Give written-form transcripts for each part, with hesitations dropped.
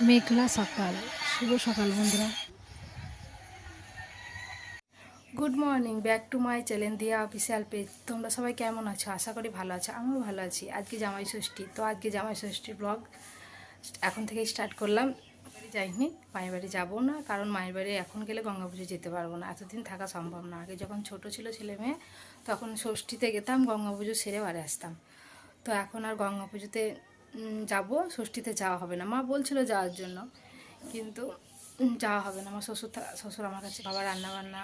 মেঘলা সকাল, শুভ সকাল বন্ধুরা। Good morning, back to my channel দিয়া অফিসিয়াল পেজ। তোমরা সবাই কেমন আছো? আশা করি ভালো আছো, আমিও ভালো আছি। আজকে জামাই ষষ্ঠী, তো আজকে জামাই ষষ্ঠীর ব্লগ এখন থেকে স্টার্ট করলাম। বাড়ি যাইনি, মায়ের বাড়ি যাবো না, কারণ মায়ের বাড়ি এখন গেলে গঙ্গা পুজো যেতে পারবো না, এতদিন থাকা সম্ভব না। আগে যখন ছোট ছিল ছেলে মেয়ে, তখন ষষ্ঠীতে গেতাম, গঙ্গা পুজো সেরে বাড়ি আসতাম। তো এখন আর গঙ্গা পুজোতে যাবো, ষষ্ঠীতে যাওয়া হবে না। মা বলছিল যাওয়ার জন্য, কিন্তু যাওয়া হবে না। আমার শ্বশুর আমার কাছে বাবা রান্নাবান্না,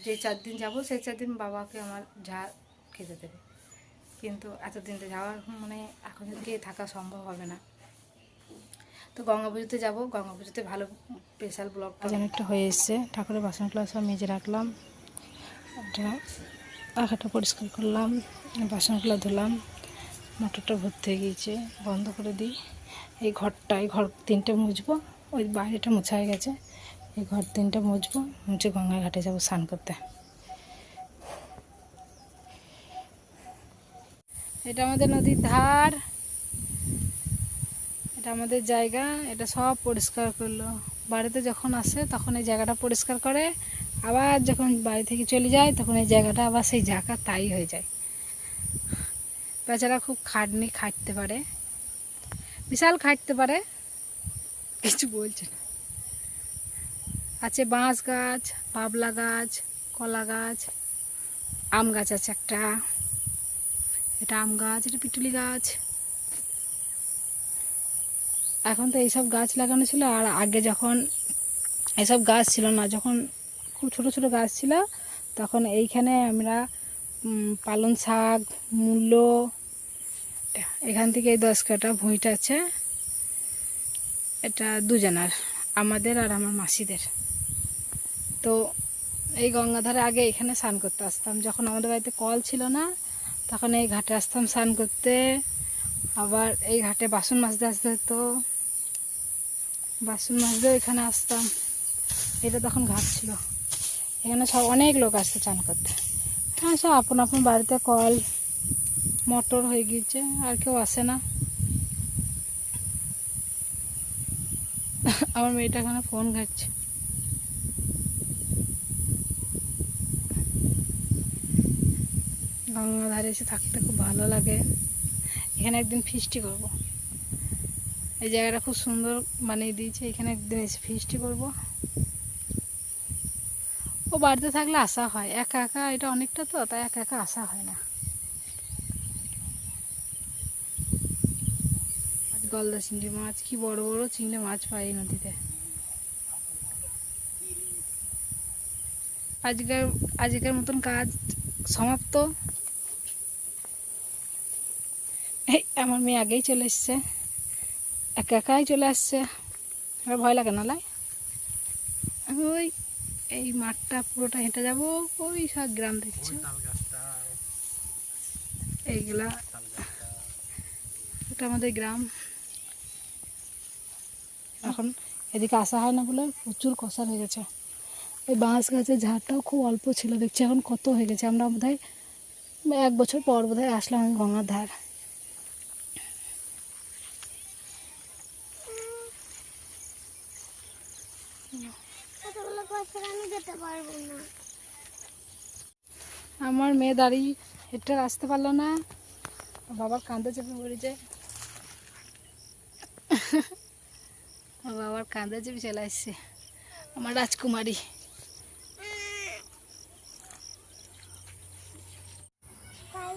যে 4 দিন যাবো সেই 4 দিন বাবাকে আমার যা খেতে দেবে, কিন্তু এতদিন তো যাওয়ার মানে এখন গিয়ে থাকা সম্ভব হবে না। তো গঙ্গা পুজোতে যাবো, গঙ্গা পুজোতে ভালো স্পেশাল ব্লগটা যেন একটা হয়ে এসছে। ঠাকুরের বাসনগুলো সব মেজে রাখলাম, একটা আখাটা পরিষ্কার করলাম, বাসনগুলো ধুলাম, মোটরটা ভর্তি হয়ে গিয়েছে, বন্ধ করে দিই। এই ঘর 3টে মুছবো, ওই বাইরেটা মোছা হয়ে গেছে, এই ঘর 3টে মুছবো, মুছে গঙ্গা ঘাটে যাবো স্নান করতে। এটা আমাদের নদীর ধার, এটা আমাদের জায়গা, এটা সব পরিষ্কার করলো। বাড়িতে যখন আসে তখন এই জায়গাটা পরিষ্কার করে, আবার যখন বাড়ি থেকে চলে যায় তখন এই জায়গাটা আবার সেই জায়গা তাই হয়ে যায়। বেচারা খুব খাটতে পারে, বিশাল খাটতে পারে, কিছু বলছে না। আছে বাঁশ গাছ, বাবলা গাছ, কলা গাছ, আম গাছ আছে একটা, এটা আম গাছ, এটা পিটুলি গাছ। এখন তো এইসব গাছ লাগানো ছিল, আর আগে যখন এসব গাছ ছিল না, যখন খুব ছোট ছোট গাছ ছিল, তখন এইখানে আমরা পালং শাক, মূলো, এখান থেকে এই 10 কাঠা ভুঁইটা আছে, এটা দুজনার, আমাদের আর আমার মাসিদের। তো এই গঙ্গাধারে আগে এখানে স্নান করতে আসতাম, যখন আমাদের বাড়িতে কল ছিল না, তখন এই ঘাটে আসতাম স্নান করতে। আবার এই ঘাটে বাসন মাজতে আসতে হতো, বাসন মাজতেও এখানে আসতাম। এটা তখন ঘাট ছিল, এখানে সব অনেক লোক আসতো চান করতে। হ্যাঁ, সব আপন আপন বাড়িতে কল মোটর হয়ে গিয়েছে, আর কেউ আসে না। আমার মেয়েটা এখানে ফোন ঘাটছে। গঙ্গা ধারে এসে থাকতে খুব ভালো লাগে। এখানে একদিন ফিস্টি করব, এই জায়গাটা খুব সুন্দর বানিয়ে দিয়েছে, এখানে একদিন এসে ফিস্টি করব। ও বাড়িতে থাকলে আসা হয়, একা একা এটা অনেকটা, তো তাই একা একা আসা হয় না। গলদা চিংড়ি মাছ, কি বড় বড় চিংড়ি মাছ পাই নদীতে। আজকের মতন কাজ সমাপ্ত। এই আমার মেয়ে আগেই চলে এসছে, একা একাই চলে আসছে, আর ভয় লাগে না লাই। আমি ওই এই মাঠটা পুরোটা হেঁটে যাব, ওই সব গ্রাম দেখছি এইগুলা, এটা আমাদের গ্রাম। এখন এদিকে আসা হয় না বলে প্রচুর কষার হয়ে গেছে। এই বাঁশ গাছের ঝাড়টাও খুব অল্প ছিল, দেখছি এখন কত হয়ে গেছে। আমরা বোধহয় 1 বছর পর বোধহয় আসলাম আমি গঙ্গার ধার। আমার মেয়ে দাঁড়িয়ে হেঁটে আসতে পারলো না, বাবার কাঁধে চেপে পড়েছে, বাবার কাঁধে চেপে চলে আসছে আমার রাজকুমারী।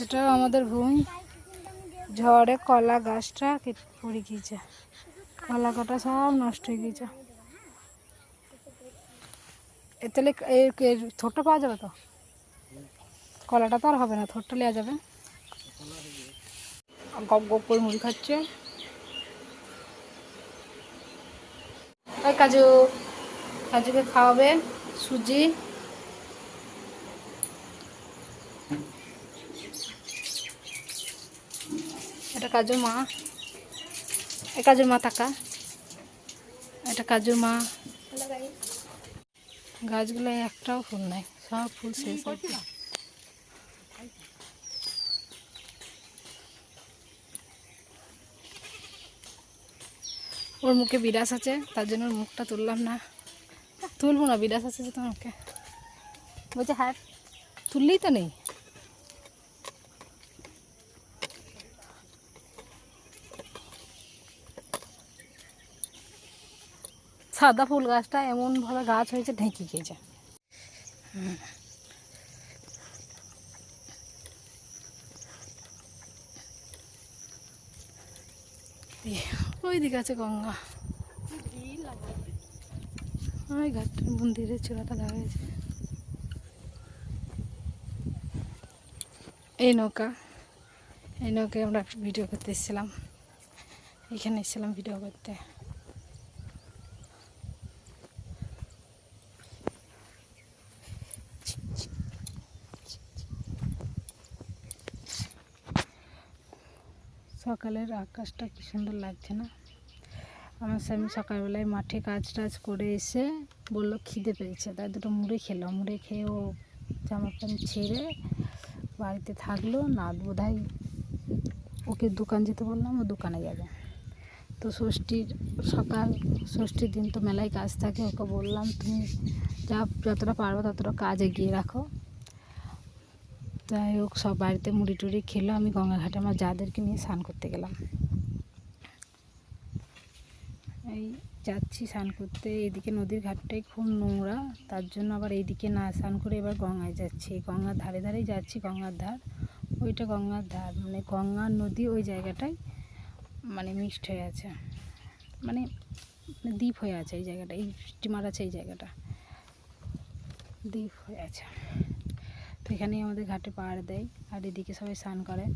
এটাও আমাদের ভূমি, ঝড়ে কলা গাছটা পড়ে গিয়েছে, কলা কাটা সব নষ্ট হয়ে গিয়েছে। এর তাহলে এর থোরটা পাওয়া যাবে তো, কলাটা তো আর হবে না, থোরটা নেওয়া যাবে। গপ গপ করে মুড়ি খাচ্ছে। ওই কাজুকে খাওয়াবে সুজি, এটা কাজুর মা, এ কাজুর মা তাকা, এটা কাজুর মা। গাছগুলো একটাও ফুল নাই, সব ফুল শেষ হয়েছে। ওর মুখে বিরাস আছে, তার জন্য ওর মুখটা তুললাম না। তুলবো না, বিরাস আছে যে তোমাকে বলছে। হ্যাঁ তুললেই তো নেই। সাদা ফুল গাছটা এমনভাবে গাছ হয়েছে ঢেঁকি খেয়েছে। ওই দিকে আছে গঙ্গা, ওই ঘাটটার মন্দিরের চূড়াটা দেখা গেছে। এই নৌকায় আমরা ভিডিও করতে এসেছিলাম, এখানে এসেছিলাম ভিডিও করতে। সকালের আকাশটা কি সুন্দর লাগছে না? আমার স্বামী সকালবেলায় মাঠে কাজ টাজ করে এসে বললো খিদে পেয়েছে, তাই দুটো মুড়ি খেলো। মুড়ি খেয়ে ও জামা প্যান্ট ছেড়ে বাড়িতে থাকলো না। বোধহয় ওকে দোকান যেতে বললাম, ও দোকানে যাবে। তো ষষ্ঠীর দিন তো মেলায় কাজ থাকে। ওকে বললাম তুমি যতটা পারবো ততটা কাজ এগিয়ে রাখো। তাই ও সব বাড়িতে মুড়ি টুড়ি খেলো। আমি গঙ্গাঘাটে আমার যাদেরকে নিয়ে স্নান করতে গেলাম। এই যাচ্ছি স্নান করতে। এদিকে নদীর ঘাটটাই খুব নোংরা, তার জন্য আবার এইদিকে না স্নান করে এবার গঙ্গায় যাচ্ছি। গঙ্গার ধারে ধারেই যাচ্ছি, গঙ্গার ধার ওইটা গঙ্গার ধার, মানে গঙ্গার নদী ওই জায়গাটায় মানে মিক্সড হয়ে আছে, মানে দ্বীপ হয়ে আছে এই জায়গাটা। এই স্টিমার আছে এই জায়গাটা, দ্বীপ হয়ে আছে। তো এখানেই আমাদের ঘাটে পাড় দেয়, আর এদিকে সবাই স্নান করে।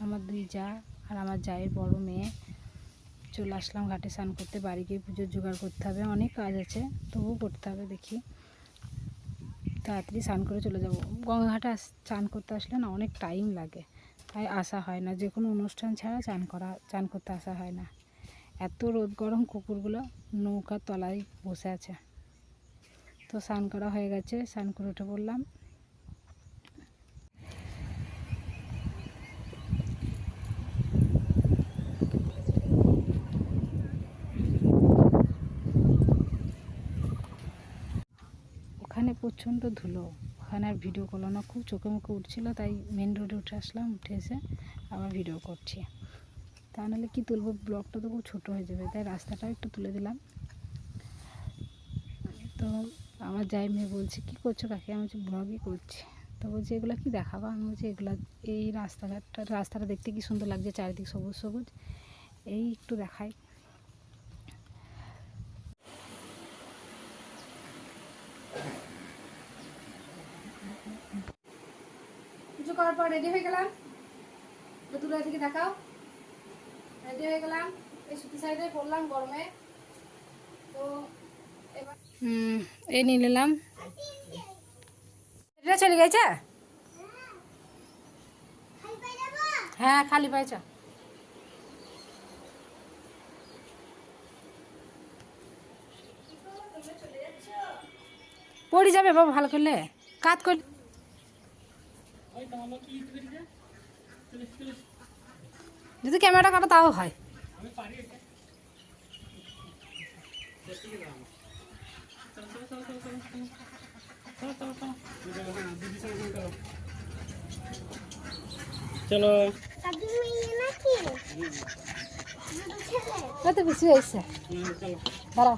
আমার দুই যা আর আমার জায়ের বড় মেয়ে চলে আসলাম ঘাটে স্নান করতে। বাড়ি গিয়ে পুজোর জোগাড় করতে হবে, অনেক কাজ আছে, তবুও করতে হবে। দেখি তাড়াতাড়ি স্নান করে চলে যাব। গঙ্গাঘাটে স্নান করতে আসলে না অনেক টাইম লাগে, তাই আসা হয় না। যে কোনো অনুষ্ঠান ছাড়া চান করতে আসা হয় না। এত রোদ গরম, কুকুরগুলো নৌকার তলায় বসে আছে। তো স্নান করা হয়ে গেছে, স্নান করে উঠে পড়লাম। ওখানে প্রচণ্ড ধুলো, ওখানে আর ভিডিও করলো না, খুব চোখে মুখে উঠছিলো, তাই মেন রোডে উঠে আসলাম। উঠে এসে আবার ভিডিও করছি, তা নাহলে কী তুলবো, ব্লগটা তো খুব ছোটো হয়ে যাবে, তাই রাস্তাটাও একটু তুলে দিলাম। তো আমার যাই মেয়ে বলছে কী করছো কাকি? আমি বলছি ব্লগই করছি। তো বলছি এগুলো কী দেখাবো? আমি বলছি এগুলো এই রাস্তাটা দেখতে কি সুন্দর লাগছে, চারিদিক সবুজ সবুজ, এই একটু দেখাই। কিছু করার পর রেডি হয়ে গেলাম, দূরে থেকে দেখাও। রেডি হয়ে গেলাম, এই সুতি সাইডে পরলাম গরমে। তো এবার এই নিয়ে নিলাম। এটা চলে গেছে, হ্যাঁ খালি পাইছ। পড়ে যাবে বাবা, ভালো করলে কাত করে। যদি ক্যামেরাটা কাটো তাও হয়। চলো কত বেশি হয়েছে, দাঁড়াও।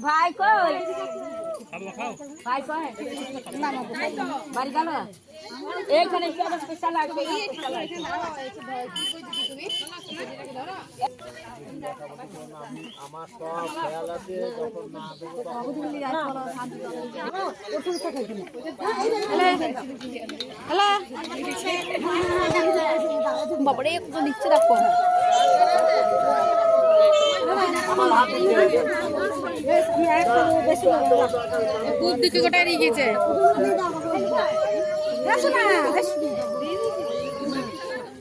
ভাই কই ভাই কই বাড়ি গেল এইখানে কি অবস্থা স্পেশাল আছে আমার সব খেয়াল আছে যখন না দেবো বাবারে কত দিচ্ছে দেখো খুব দিকে গোটায় নিয়ে গেছে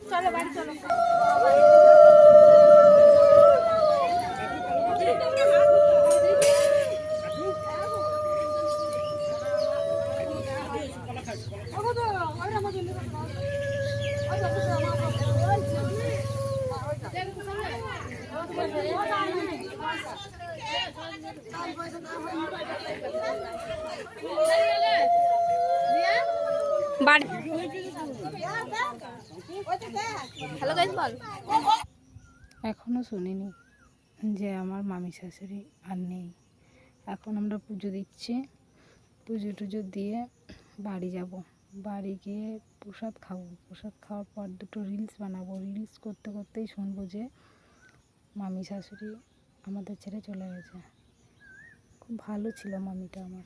চলো বাড়ি চলো হ্যালো গাইস বল এখনও শুনিনি যে আমার মামি শাশুড়ি আর নেই। এখন আমরা পুজো দিচ্ছি, পুজো টুজো দিয়ে বাড়ি যাব। বাড়ি গিয়ে প্রসাদ খাবো, প্রসাদ খাওয়ার পর দুটো রিলস বানাবো। রিলস করতে করতেই শুনবো যে মামি শাশুড়ি আমাদের ছেড়ে চলে গেছে। খুব ভালো ছিল মামিটা আমার,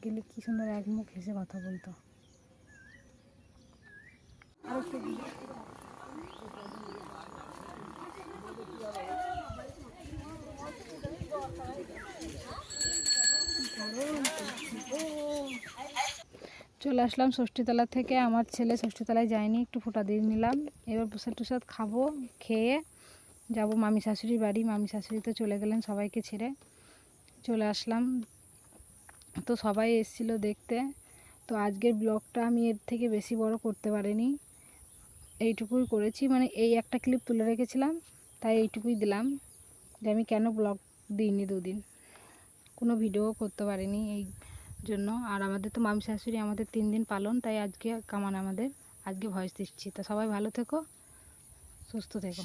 গেলে কী সুন্দর এক মুখ হেসে কথা বলতো। চলে আসলাম ষষ্ঠীতলা থেকে। আমার ছেলে ষষ্ঠীতলায় যায়নি, একটু ফোঁটা দিয়ে নিলাম। এবার প্রসাদ টুসাদ খাবো, খেয়ে যাব মামি শাশুড়ির বাড়ি। মামি শাশুড়ি তো চলে গেলেন সবাইকে ছেড়ে। চলে আসলাম, তো সবাই এসেছিলো দেখতে। তো আজকের ব্লগটা আমি এর থেকে বেশি বড় করতে পারিনি, এইটুকুই করেছি। মানে এই একটা ক্লিপ তুলে রেখেছিলাম, তাই এইটুকুই দিলাম যে আমি কেন ব্লগ দিইনি দুদিন, কোনো ভিডিও করতে পারিনি এই জন্য। আর আমাদের তো মামি শাশুড়ি আমাদের 3 দিন পালন, তাই আজকে কামান আমাদের আজকে ভয়েস দিচ্ছি। তো সবাই ভালো থেকো, সুস্থ থেকো।